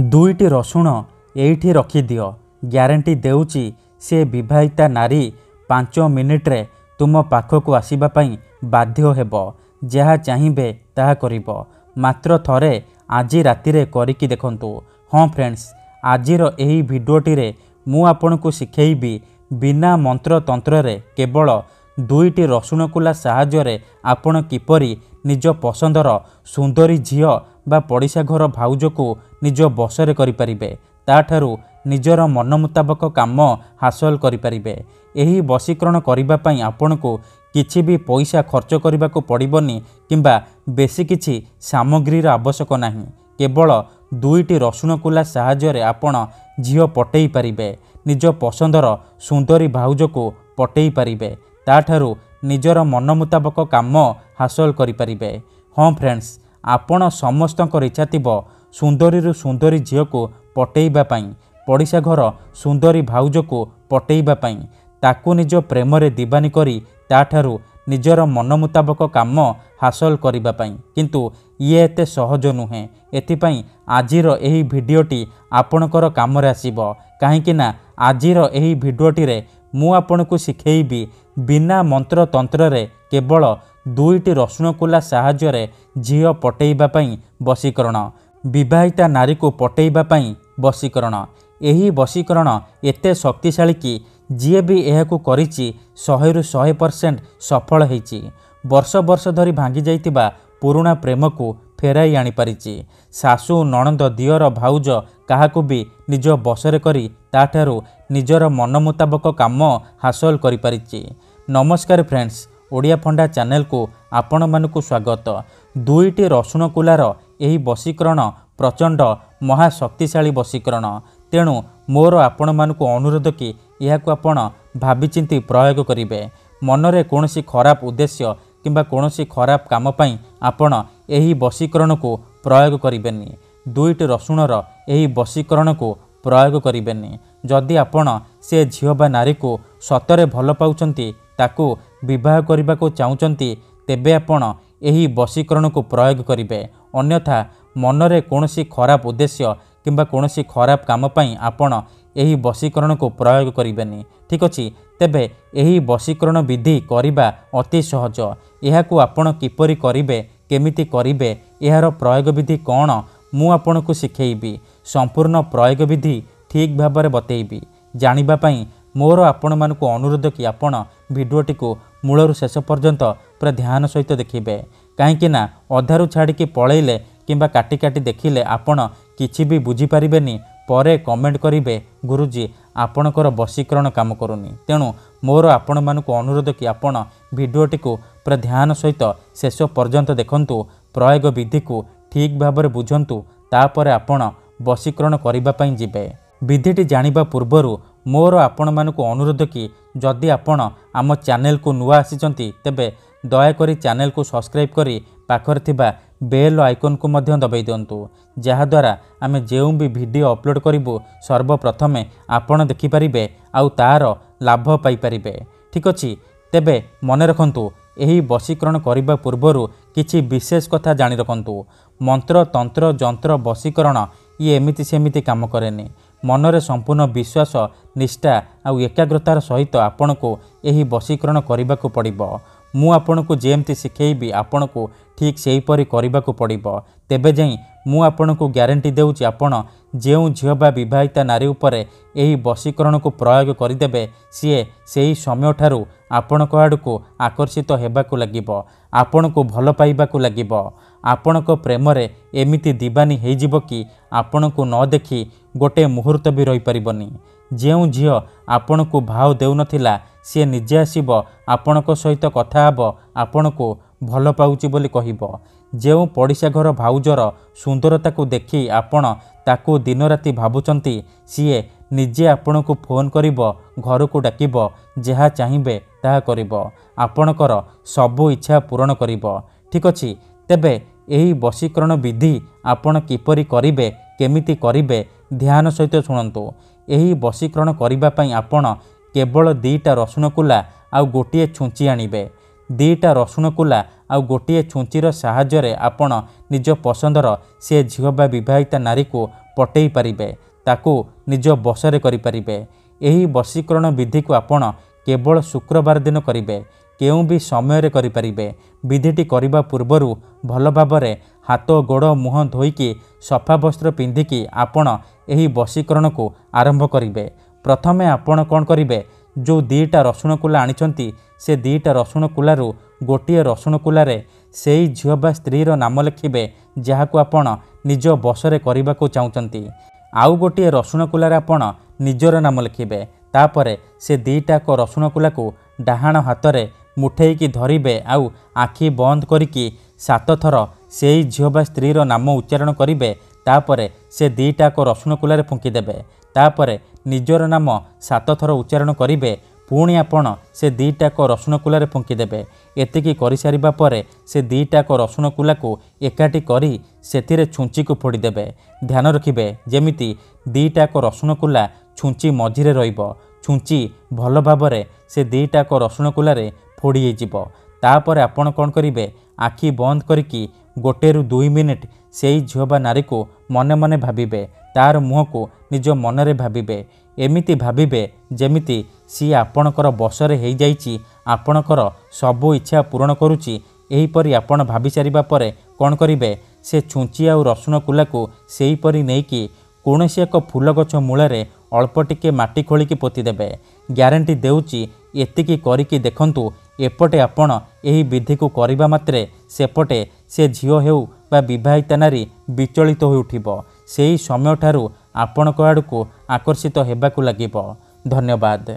ଦୁଇଟି ରସୁଣ ଏଇଠି ରଖିଦିଅ, ଗ୍ୟାରେଣ୍ଟି ଦେଉଛି ସେ ବିବାହିତା ନାରୀ 5 ମିନିଟ୍ରେ ତୁମ ପାଖକୁ ଆସିବା ପାଇଁ ବାଧ୍ୟ ହେବ। ଯାହା ଚାହିଁବେ ତାହା କରିବ। ମାତ୍ର ଥରେ ଆଜି ରାତିରେ କରିକି ଦେଖନ୍ତୁ। ହଁ ଫ୍ରେଣ୍ଡସ୍, ଆଜିର ଏହି ଭିଡ଼ିଓଟିରେ ମୁଁ ଆପଣଙ୍କୁ ଶିଖେଇବି ବିନା ମନ୍ତ୍ରତନ୍ତ୍ରରେ କେବଳ 2ଟି ରସୁଣ କୁଲା ସାହାଯ୍ୟରେ ଆପଣ କିପରି ନିଜ ପସନ୍ଦର ସୁନ୍ଦରୀ ଝିଅ ବା ପଡ଼ିଶା ଘର ଭାଉଜକୁ ନିଜ ବଶରେ କରିପାରିବେ, ତାଠାରୁ ନିଜର ମନ ମୁତାବକ କାମ ହାସଲ କରିପାରିବେ। ଏହି ବଶୀକରଣ କରିବା ପାଇଁ ଆପଣଙ୍କୁ କିଛି ବି ପଇସା ଖର୍ଚ୍ଚ କରିବାକୁ ପଡ଼ିବନି କିମ୍ବା ବେଶୀ କିଛି ସାମଗ୍ରୀର ଆବଶ୍ୟକ ନାହିଁ। କେବଳ 2ଟି ରସୁଣ କୁଲା ସାହାଯ୍ୟରେ ଆପଣ ଝିଅ ପଟେଇ ପାରିବେ, ନିଜ ପସନ୍ଦର ସୁନ୍ଦରୀ ଭାଉଜକୁ ପଟେଇ ପାରିବେ, ତାଠାରୁ ନିଜର ମନ ମୁତାବକ କାମ ହାସଲ କରିପାରିବେ। ହଁ ଫ୍ରେଣ୍ଡସ୍, ଆପଣ ସମସ୍ତଙ୍କର ଇଚ୍ଛା ଥିବ ସୁନ୍ଦରୀରୁ ସୁନ୍ଦରୀ ଝିଅକୁ ପଟେଇବା ପାଇଁ, ପଡ଼ିଶା ଘର ସୁନ୍ଦରୀ ଭାଉଜକୁ ପଟେଇବା ପାଇଁ, ତାକୁ ନିଜ ପ୍ରେମରେ ଦିବାନୀ କରି ତାଠାରୁ ନିଜର ମନ ମୁତାବକ କାମ ହାସଲ କରିବା ପାଇଁ। କିନ୍ତୁ ଇଏ ଏତେ ସହଜ ନୁହେଁ। ଏଥିପାଇଁ ଆଜିର ଏହି ଭିଡ଼ିଓଟି ଆପଣଙ୍କର କାମରେ ଆସିବ। କାହିଁକି ନା ଆଜିର ଏହି ଭିଡ଼ିଓଟିରେ ମୁଁ ଆପଣଙ୍କୁ ଶିଖେଇବି ବିନା ମନ୍ତ୍ରତନ୍ତ୍ରରେ କେବଳ 2ଟି ରସୁଣ କୁଲା ସାହାଯ୍ୟରେ ଝିଅ ପଟେଇବା ପାଇଁ ବଶୀକରଣ, ବିବାହିତା ନାରୀକୁ ପଟେଇବା ପାଇଁ ବଶୀକରଣ। ଏହି ବଶୀକରଣ ଏତେ ଶକ୍ତିଶାଳୀ କି ଯିଏ ବି ଏହାକୁ କରିଛି 100ରୁ 100% ସଫଳ ହେଇଛି। ବର୍ଷ ବର୍ଷ ଧରି ଭାଙ୍ଗି ଯାଇଥିବା ପୁରୁଣା ପ୍ରେମକୁ ଫେରାଇ ଆଣିପାରିଛି। ଶାଶୁ, ନଣନ୍ଦ, ଦିଅର, ଭାଉଜ କାହାକୁ ବି ନିଜ ବଶରେ କରି ତାଠାରୁ ନିଜର ମନ ମୁତାବକ କାମ ହାସଲ କରିପାରିଛି। ନମସ୍କାର ଫ୍ରେଣ୍ଡସ୍, ଓଡ଼ିଆ ଫଣ୍ଡା ଚ୍ୟାନେଲକୁ ଆପଣମାନଙ୍କୁ ସ୍ୱାଗତ। 2ଟି ରସୁଣ କୁଲାର ଏହି ବଶୀକରଣ ପ୍ରଚଣ୍ଡ ମହାଶକ୍ତିଶାଳୀ ବଶୀକରଣ। ତେଣୁ ମୋର ଆପଣମାନଙ୍କୁ ଅନୁରୋଧ କି ଏହାକୁ ଆପଣ ଭାବିଚିନ୍ତି ପ୍ରୟୋଗ କରିବେ। ମନରେ କୌଣସି ଖରାପ ଉଦ୍ଦେଶ୍ୟ କିମ୍ବା କୌଣସି ଖରାପ କାମ ପାଇଁ ଆପଣ ଏହି ବଶୀକରଣକୁ ପ୍ରୟୋଗ କରିବେନି। 2ଟି ରସୁଣର ଏହି ବଶୀକରଣକୁ ପ୍ରୟୋଗ କରିବେନି। ଯଦି ଆପଣ ସେ ଝିଅ ବା ନାରୀକୁ ସତରେ ଭଲ ପାଉଛନ୍ତି, ତାକୁ ବିବାହ କରିବାକୁ ଚାହୁଁଛନ୍ତି, ତେବେ ଆପଣ ଏହି ବଶୀକରଣକୁ ପ୍ରୟୋଗ କରିବେ। ଅନ୍ୟଥା ମନରେ କୌଣସି ଖରାପ ଉଦ୍ଦେଶ୍ୟ କିମ୍ବା କୌଣସି ଖରାପ କାମ ପାଇଁ ଆପଣ ଏହି ବଶୀକରଣକୁ ପ୍ରୟୋଗ କରିବେନି। ଠିକ୍ ଅଛି, ତେବେ ଏହି ବଶୀକରଣ ବିଧି କରିବା ଅତି ସହଜ। ଏହାକୁ ଆପଣ କିପରି କରିବେ, କେମିତି କରିବେ, ଏହାର ପ୍ରୟୋଗ ବିଧି କ'ଣ, ମୁଁ ଆପଣଙ୍କୁ ଶିଖେଇବି। ସମ୍ପୂର୍ଣ୍ଣ ପ୍ରୟୋଗ ବିଧି ଠିକ୍ ଭାବରେ ବତେଇବି। ଜାଣିବା ପାଇଁ ମୋର ଆପଣମାନଙ୍କୁ ଅନୁରୋଧ କି ଆପଣ ଭିଡ଼ିଓଟିକୁ ମୂଳରୁ ଶେଷ ପର୍ଯ୍ୟନ୍ତ ପୁରା ଧ୍ୟାନ ସହିତ ଦେଖିବେ। କାହିଁକି ନା ଅଧାରୁ ଛାଡ଼ିକି ପଳେଇଲେ କିମ୍ବା କାଟି କାଟି ଦେଖିଲେ ଆପଣ କିଛି ବି ବୁଝିପାରିବେନି। ପରେ କମେଣ୍ଟ କରିବେ, ଗୁରୁଜୀ ଆପଣଙ୍କର ବଶୀକରଣ କାମ କରୁନି। ତେଣୁ ମୋର ଆପଣମାନଙ୍କୁ ଅନୁରୋଧ କି ଆପଣ ଭିଡ଼ିଓଟିକୁ ପୁରା ଧ୍ୟାନ ସହିତ ଶେଷ ପର୍ଯ୍ୟନ୍ତ ଦେଖନ୍ତୁ, ପ୍ରୟୋଗ ବିଧିକୁ ଠିକ୍ ଭାବରେ ବୁଝନ୍ତୁ, ତାପରେ ଆପଣ ବଶୀକରଣ କରିବା ପାଇଁ ଯିବେ। ବିଧିଟି ଜାଣିବା ପୂର୍ବରୁ ମୋର ଆପଣମାନଙ୍କୁ ଅନୁରୋଧ କି ଯଦି ଆପଣ ଆମ ଚ୍ୟାନେଲକୁ ନୂଆ ଆସିଛନ୍ତି, ତେବେ ଦୟାକରି ଚ୍ୟାନେଲକୁ ସବସ୍କ୍ରାଇବ୍ କରି ପାଖରେ ଥିବା ବେଲ୍ ଆଇକନ୍କୁ ମଧ୍ୟ ଦବାଇ ଦିଅନ୍ତୁ। ଯାହାଦ୍ୱାରା ଆମେ ଯେଉଁ ବି ଭିଡ଼ିଓ ଅପଲୋଡ଼ କରିବୁ ସର୍ବପ୍ରଥମେ ଆପଣ ଦେଖିପାରିବେ ଆଉ ତା'ର ଲାଭ ପାଇପାରିବେ। ଠିକ୍ ଅଛି, ତେବେ ମନେ ରଖନ୍ତୁ, ଏହି ବଶୀକରଣ କରିବା ପୂର୍ବରୁ କିଛି ବିଶେଷ କଥା ଜାଣି ରଖନ୍ତୁ। ମନ୍ତ୍ର, ତନ୍ତ୍ର, ଯନ୍ତ୍ର, ବଶୀକରଣ ଇଏ ଏମିତି ସେମିତି କାମ କରେନି। ମନରେ ସମ୍ପୂର୍ଣ୍ଣ ବିଶ୍ୱାସ, ନିଷ୍ଠା ଆଉ ଏକାଗ୍ରତାର ସହିତ ଆପଣଙ୍କୁ ଏହି ବଶୀକରଣ କରିବାକୁ ପଡ଼ିବ। ମୁଁ ଆପଣଙ୍କୁ ଯେମିତି ଶିଖେଇବି ଆପଣଙ୍କୁ ଠିକ୍ ସେହିପରି କରିବାକୁ ପଡ଼ିବ। ତେବେ ଯାଇ ମୁଁ ଆପଣଙ୍କୁ ଗ୍ୟାରେଣ୍ଟି ଦେଉଛି ଆପଣ ଯେଉଁ ଝିଅ ବା ବିବାହିତା ନାରୀ ଉପରେ ଏହି ବଶୀକରଣକୁ ପ୍ରୟୋଗ କରିଦେବେ, ସିଏ ସେହି ସମୟଠାରୁ ଆପଣଙ୍କ ଆଡ଼କୁ ଆକର୍ଷିତ ହେବାକୁ ଲାଗିବ, ଆପଣଙ୍କୁ ଭଲ ପାଇବାକୁ ଲାଗିବ। ଆପଣଙ୍କ ପ୍ରେମରେ ଏମିତି ଦିବାନୀ ହେଇଯିବ କି ଆପଣଙ୍କୁ ନ ଦେଖି ଗୋଟେ ମୁହୂର୍ତ୍ତ ବି ରହିପାରିବନି। ଯେଉଁ ଝିଅ ଆପଣଙ୍କୁ ଭାव ଦେଉନଥିଲା, ସିଏ ନିଜେ ଆସିବ ଆପଣଙ୍କ ସହିତ କଥା ହେବ, ଆପଣଙ୍କୁ ଭଲ ପାଉଛି ବୋଲି କହିବ। ଯେଉଁ ପଡ଼ିଶା ଘର ଭାଉଜର ସୁନ୍ଦରତାକୁ ଦେଖି ଆପଣ ତାକୁ ଦିନରାତି ଭାବୁଛନ୍ତି, ସିଏ ନିଜେ ଆପଣଙ୍କୁ ଫୋନ୍ କରିବ, ଘରକୁ ଡାକିବ, ଯାହା ଚାହିଁବେ ତାହା କରିବ, ଆପଣଙ୍କର ସବୁ ଇଚ୍ଛା ପୂରଣ କରିବ। ଠିକ୍ ଅଛି, ତେବେ ଏହି ବଶୀକରଣ ବିଧି ଆପଣ କିପରି କରିବେ, କେମିତି କରିବେ, ଧ୍ୟାନ ସହିତ ଶୁଣନ୍ତୁ। ଏହି ବଶୀକରଣ କରିବା ପାଇଁ ଆପଣ କେବଳ 2ଟା ରସୁଣ କୁଲା ଆଉ ଗୋଟିଏ ଛୁଞ୍ଚି ଆଣିବେ। 2ଟା ରସୁଣ କୁଲା ଆଉ ଗୋଟିଏ ଛୁଞ୍ଚିର ସାହାଯ୍ୟରେ ଆପଣ ନିଜ ପସନ୍ଦର ସେ ଝିଅ ବା ବିବାହିତା ନାରୀକୁ पटई पारिबे, ताकू निज बसरे करिपारिबे। एही वशीकरण विधि को आपण केवल शुक्रवार दिन करिबे। केउ भी समय रे करिपारिबे। विधिटी करिबा पूर्वरु भल भाबरे हाथ गोड़ मुह धोईकी सफा वस्त्र पिंधिकी आपण एही वशीकरण को आरंभ करिबे। प्रथमे आपण कौन करिबे, जो दीटा रसुण कुला आनिचंती से दीटा रसुण कुलारू गोटिए रसुण कुलारे सेई झियो बा स्त्रीर नाम लिखिबे जहाकू आपण निज बसरे करिबाकू चाहुचंती। आउ गोटिए रसुण कुलारे आपण निजर नाम लिखिबे। तापरे से दीटाक रसुण कुलाकू डाहाण हातरे मुठेईकी धरिबे। आउ आखि बंद करिकी 7 थर सेई झियो बा स्त्रीर नाम उच्चारण करिबे। तापरे से दीटाक रसुण कुलारे फुंकी देबे। तापरे निजर नाम 7 थर उच्चारण करिबे। पुणी आपण से दीटाक रसुण कुलारे फुंकी देबे। एतिकी करि सारिबा परे से दीटाक रसुण कुलाकू एकाठी करी सेथिरे छुंची को फोड़ी देबे। ध्यान रखिबे जेमिति दीटाक रसुण कुला छुंची मझिरे रहिबो। छुंची भल भाबरे से दीटाक रसुण कुलारे फोड़ी जिवो। तापरे आपण कोन करिबे, आखि बंद करिकी 1 ରୁ 2 मिनिट सेई झियो बा नारी को मने मने भाबिबे। तार मुह को निज मनरे भाबिबे। एमिति भाबिबे जेमिति सी आपणकर बसरे हेई जाइछि, आपणकर सबु इच्छा पूरण करुछि। एहीपरि आपण भाबि सारिबा परे कोन करिबे, से छुंची आउ रसुण कुलाकू सेहीपरि नेइकी कौनसी एक फूल गछ मूଳରେ अल्प टिके माटी खोलिकी पोति देबे। ग्यारंटी देउछि एतिकी करिकी देखंतु। एपटे आपण एही विधि को करिबा मात्रे सेपटे से झियो हेउ बा विवाहिता नारी विचलित होई उठिबो। सेही समय ठारू आपणक आडकू आकर्षित हेबाकू लागिबो। धन्यवाद।